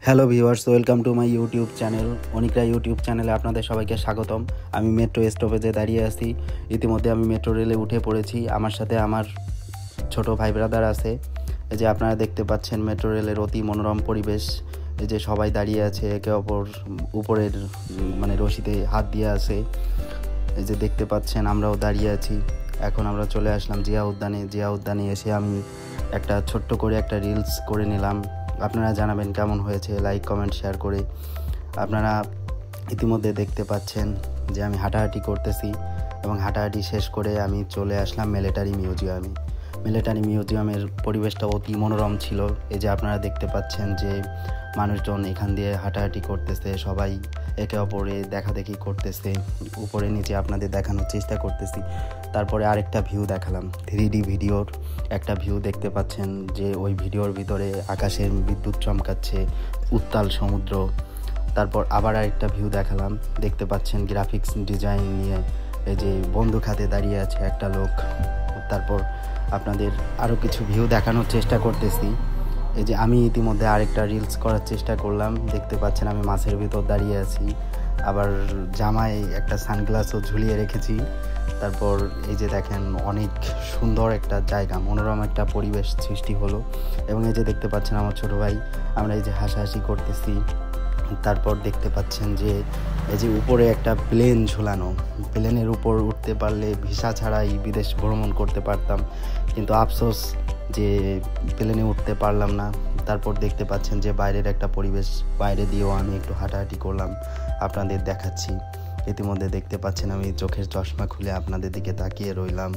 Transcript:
Hello viewers, welcome to my YouTube channel অনিকরা YouTube চ্যানেলে আপনাদের সবাইকে স্বাগতম। আমি মেট্রো স্টপেজে দাঁড়িয়ে আছি। ইতিমধ্যে আমি মেট্রো রেলে উঠে পড়েছি। আমার সাথে আমার ছোট ভাই ব্রাদার আছে। এই যে আপনারা দেখতে পাচ্ছেন মেট্রো রেলের অতি মনোরম পরিবেশ। এই যে সবাই দাঁড়িয়ে আছে, একে অপর উপরের রশিতে হাত দিয়ে আছে। এই যে দেখতে পাচ্ছেন আমরাও দাঁড়িয়ে আছি। এখন আমরা চলে আসলাম জিয়া উদ্যানে এসে আমি একটা ছোট্ট করে একটা রিলস করে নিলাম। আপনারা জানাবেন কেমন হয়েছে, লাইক কমেন্ট শেয়ার করে। আপনারা ইতিমধ্যে দেখতে পাচ্ছেন যে আমি হাঁটাহাঁটি করতেছি এবং হাঁটাহাঁটি শেষ করে আমি চলে আসলাম মিলিটারি মিউজিয়ামের পরিবেশটা অতি মনোরম ছিল। এই যে আপনারা দেখতে পাচ্ছেন যে মানুষজন এখান দিয়ে হাঁটাহাঁটি করতেছে, সবাই একে অপরে দেখাদেখি করতেছে, উপরে নিচে আপনাদের দেখানোর চেষ্টা করতেছি। তারপরে আরেকটা ভিউ দেখালাম, 3D ভিডিওর একটা ভিউ দেখতে পাচ্ছেন যে ওই ভিডিওর ভিতরে আকাশের বিদ্যুৎ চমকাচ্ছে, উত্তাল সমুদ্র। তারপর আবার আরেকটা ভিউ দেখালাম, দেখতে পাচ্ছেন গ্রাফিক্স ডিজাইন নিয়ে এই যে বন্দুক হাতে দাঁড়িয়ে আছে একটা লোক। তারপর আপনাদের আরও কিছু ভিউ দেখানোর চেষ্টা করতেছি। এই যে আমি ইতিমধ্যে আরেকটা রিলস করার চেষ্টা করলাম। দেখতে পাচ্ছেন আমি মাছের ভিতর দাঁড়িয়ে আছি, আবার জামায় একটা সানগ্লাসও ঝুলিয়ে রেখেছি। তারপর এই যে দেখেন অনেক সুন্দর একটা জায়গা, মনোরম একটা পরিবেশ সৃষ্টি হলো। এবং এই যে দেখতে পাচ্ছেন আমার ছোটো ভাই, আমরা এই যে হাসাহাসি করতেছি। তারপর দেখতে পাচ্ছেন যে এই যে উপরে একটা প্লেন ঝুলানো, প্লেনের উপর উঠতে পারলে ভিসা ছাড়াই বিদেশ ভ্রমণ করতে পারতাম, কিন্তু আফসোস যে প্লেনে উঠতে পারলাম না। তারপর দেখতে পাচ্ছেন যে বাইরের একটা পরিবেশ, বাইরে দিয়েও আমি একটু হাঁটাহাঁটি করলাম, আপনাদের দেখাচ্ছি। ইতিমধ্যে দেখতে পাচ্ছেন আমি চোখের চশমা খুলে আপনাদের দিকে তাকিয়ে রইলাম।